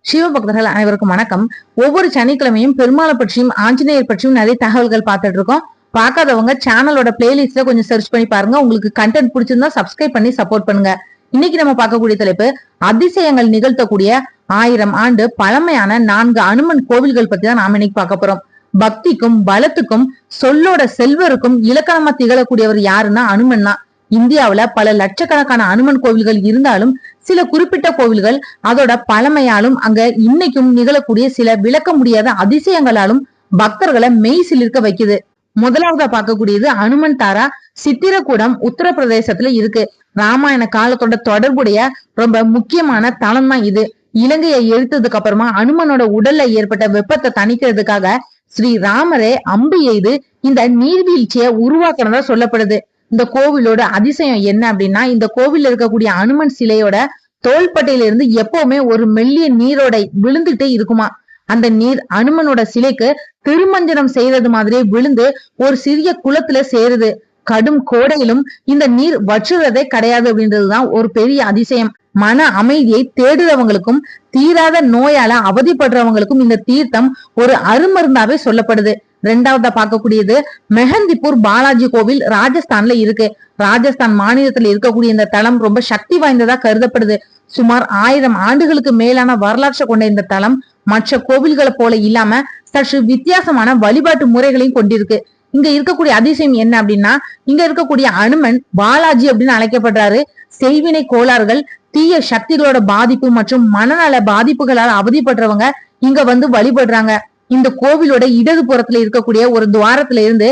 சிவபக்தர்கள் அனைவருக்கும் வணக்கம். ஒவ்வொரு சனிக்கிழமையும் பெருமாளை பற்றியும் ஆஞ்சநேயர் பற்றியும் நிறைய தகவல்கள் பார்த்துட்டு இருக்கோம். பார்க்காதவங்க சேனலோட பிளேலிஸ்ட்ல கொஞ்சம் சர்ச் பண்ணி பாருங்க. உங்களுக்கு கண்டென்ட் பிடிச்சிருந்தா சப்ஸ்கிரைப் பண்ணி சப்போர்ட் பண்ணுங்க. இன்னைக்கு நம்ம பார்க்கக்கூடிய தலைப்பு அதிசயங்கள் நிகழ்த்தக்கூடிய 1000 ஆண்டு பழமையான 4 அனுமன் கோவில்கள் பத்தி தான் நாம இன்னைக்கு பார்க்க போறோம். பக்திக்கும் பலத்துக்கும் சொல்லோட செல்வருக்கும் இலக்கணமா திகழக்கூடியவர் யாருன்னா அனுமன் தான். இந்தியாவுல பல லட்சக்கணக்கான அனுமன் கோவில்கள் இருந்தாலும் சில குறிப்பிட்ட கோவில்கள் அதோட பழமையாலும் அங்க இன்னைக்கும் நிகழக்கூடிய சில விளக்க முடியாத அதிசயங்களாலும் பக்தர்களை மெய் சிலிர்க்க வைக்குது. முதலாவதா பார்க்கக்கூடியது அனுமன் தாரா சித்திரக்கூடம் உத்தரப்பிரதேசத்துல இருக்கு. ராமாயண காலத்தோட தொடர்புடைய ரொம்ப முக்கியமான தலம் தான் இது. இலங்கையை எடுத்ததுக்கு அப்புறமா அனுமனோட உடல்ல ஏற்பட்ட வெப்பத்தை தணிக்கிறதுக்காக ஸ்ரீ ராமரே அம்பு எய்து இந்த நீர்வீழ்ச்சியை உருவாக்குறதா சொல்லப்படுது. இந்த கோவிலோட அதிசயம் என்ன அப்படின்னா, இந்த கோவில்ல இருக்கக்கூடிய அனுமன் சிலையோட தோள்பட்டையில இருந்து எப்பவுமே ஒரு மெல்லிய நீரோடை விழுந்துட்டே இருக்குமா. அந்த நீர் அனுமனோட சிலைக்கு திருமஞ்சனம் செய்யறது மாதிரியே விழுந்து ஒரு சிறிய குளத்துல சேருது. கடும் கோடையிலும் இந்த நீர் வற்றுறதே கிடையாது அப்படின்றதுதான் ஒரு பெரிய அதிசயம். மன அமைதியை தேடுறவங்களுக்கும் தீராத நோயால அவதிப்படுறவங்களுக்கும் இந்த தீர்த்தம் ஒரு அருமருந்தாவே சொல்லப்படுது. ரெண்டாவதா பார்க்கக்கூடியது மெஹந்திப்பூர் பாலாஜி கோவில் ராஜஸ்தான்ல இருக்கு. ராஜஸ்தான் மாநிலத்துல இருக்கக்கூடிய இந்த தலம் ரொம்ப சக்தி வாய்ந்ததா கருதப்படுது. சுமார் 1000 ஆண்டுகளுக்கு மேலான வரலாற்றை கொண்ட இந்த தலம் மற்ற கோவில்களை போல இல்லாம சற்று வித்தியாசமான வழிபாட்டு முறைகளையும் கொண்டிருக்கு. இங்க இருக்கக்கூடிய அதிசயம் என்ன அப்படின்னா, இங்க இருக்கக்கூடிய அனுமன் பாலாஜி அப்படின்னு அழைக்கப்படுறாரு. செய்வினை கோளாறுகள், தீய சக்திகளோட பாதிப்பு மற்றும் மனநல பாதிப்புகளால் அவதிப்படுறவங்க இங்க வந்து வழிபடுறாங்க. இந்த கோவிலோட இடது புறத்துல இருக்கக்கூடிய ஒரு துவாரத்துல இருந்து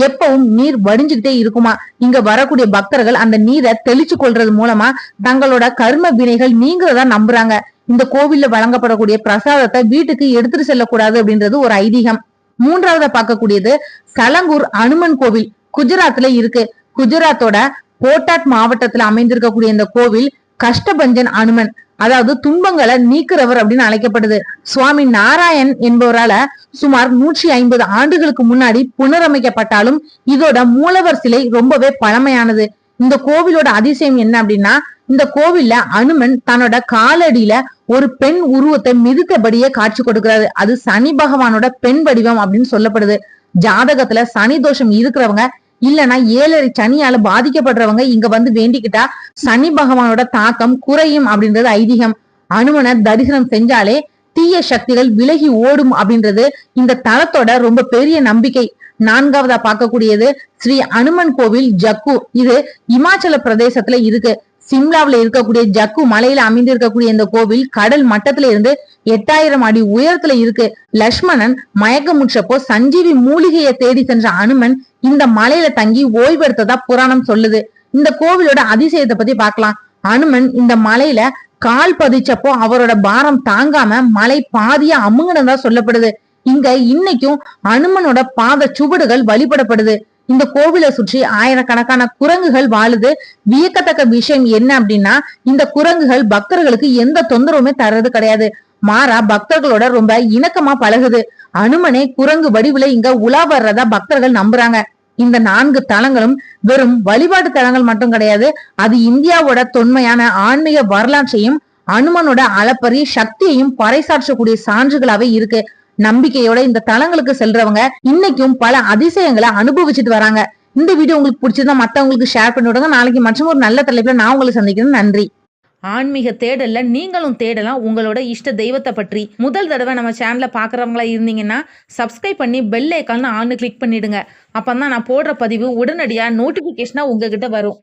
எப்பவும் நீர் வடிஞ்சுக்கிட்டே இருக்குமா. இங்க வரக்கூடிய பக்தர்கள் அந்த நீரை தெளிச்சு கொள்றது மூலமா தங்களோட கர்ம வினைகள் நீங்கிறதா நம்புறாங்க. இந்த கோவில்ல வழங்கப்படக்கூடிய பிரசாதத்தை வீட்டுக்கு எடுத்துட்டு செல்லக்கூடாது அப்படின்றது ஒரு ஐதீகம். மூன்றாவதா பார்க்கக்கூடியது சலங்கூர் அனுமன் கோவில் குஜராத்ல இருக்கு. குஜராத்தோட போட்டாட் மாவட்டத்துல அமைந்திருக்கக்கூடிய இந்த கோவில் கஷ்டபஞ்சன் அனுமன், அதாவது துன்பங்களை நீக்கிறவர் அப்படின்னு அழைக்கப்படுது. சுவாமி நாராயண் என்பவரால சுமார் 150 ஆண்டுகளுக்கு முன்னாடி புனரமைக்கப்பட்டாலும் இதோட மூலவர் சிலை ரொம்பவே பழமையானது. இந்த கோவிலோட அதிசயம் என்ன அப்படின்னா, இந்த கோவில்ல அனுமன் தன்னோட காலடியில ஒரு பெண் உருவத்தை மிதித்தபடியே காட்சி கொடுக்கிறாரு. அது சனி பகவானோட பெண் வடிவம் அப்படின்னு சொல்லப்படுது. ஜாதகத்துல சனி தோஷம் இருக்கிறவங்க இல்லனா 7 சனியால பாதிக்கப்படுறவங்க இங்க வந்து வேண்டிக்கிட்டா சனி பகவானோட தாக்கம் குறையும் அப்படின்றது ஐதீகம். அனுமனை தரிசனம் செஞ்சாலே தீய சக்திகள் விலகி ஓடும் அப்படின்றது இந்த தலத்தோட ரொம்ப பெரிய நம்பிக்கை. நான்காவதா பார்க்கக்கூடியது ஸ்ரீ அனுமன் கோவில் ஜக்கு. இது இமாச்சல பிரதேசத்துல இருக்கு. சிம்லாவில இருக்கக்கூடிய ஜக்கு மலையில அமைந்திருக்கக்கூடிய இந்த கோவில் கடல் மட்டத்துல இருந்து 8000 அடி உயரத்துல இருக்கு. லட்சுமணன் மயக்கமுற்றப்போ சஞ்சீவி மூலிகையை தேடி சென்ற அனுமன் இந்த மலையில தங்கி ஓய்வெடுத்ததா புராணம் சொல்லுது. இந்த கோவிலோட அதிசயத்தை பத்தி பார்க்கலாம். அனுமன் இந்த மலையில கால் பதிச்சப்போ அவரோட பாரம் தாங்காம மலை பாதியா அமுங்கினதா சொல்லப்படுது. இங்க இன்னைக்கும் அனுமனோட பாத சுவடுகள் வழிபடப்படுது. இந்த கோவிலை சுற்றி ஆயிரக்கணக்கான குரங்குகள் வாழுது. வியக்கத்தக்க விஷயம் என்ன அப்படின்னா, இந்த குரங்குகள் பக்தர்களுக்கு எந்த தொந்தரவுமே தர்றது கிடையாது. மாறா பக்தர்களோட ரொம்ப இணக்கமா பழகுது. அனுமனே குரங்கு வடிவுல இங்க உலா வர்றதா பக்தர்கள் நம்புறாங்க. இந்த 4 தலங்களும் வெறும் வழிபாட்டு தலங்கள் மட்டும் கிடையாது, அது இந்தியாவோட தொன்மையான ஆன்மீக வரலாற்றையும் அனுமனோட அளப்பரிய சக்தியையும் பறைசாற்றக்கூடிய சான்றுகளாவே இருக்கு. நம்பிக்கையோட இந்த தலங்களுக்கு செல்றவங்க இன்னைக்கும் பல அதிசயங்களை அனுபவிச்சுட்டு வராங்க. இந்த வீடியோ உங்களுக்கு பிடிச்சதா மத்தவங்களுக்கு ஷேர் பண்ணி விடுங்க. நாளைக்கு மற்றும் ஒரு நல்ல தலைப்புல நான் உங்களை சந்திக்கிறேன். நன்றி. ஆன்மீக தேடல்ல நீங்களும் தேடலாம் உங்களோட இஷ்ட தெய்வத்தை பற்றி. முதல் தடவை நம்ம சேனலை பார்க்குறவங்களா இருந்தீங்கன்னா சப்ஸ்கிரைப் பண்ணி பெல் ஐக்கான் ஆன்னு கிளிக் பண்ணிடுங்க. அப்பதான் நான் போடுற பதிவு உடனடியாக நோட்டிஃபிகேஷனாக உங்ககிட்ட வரும்.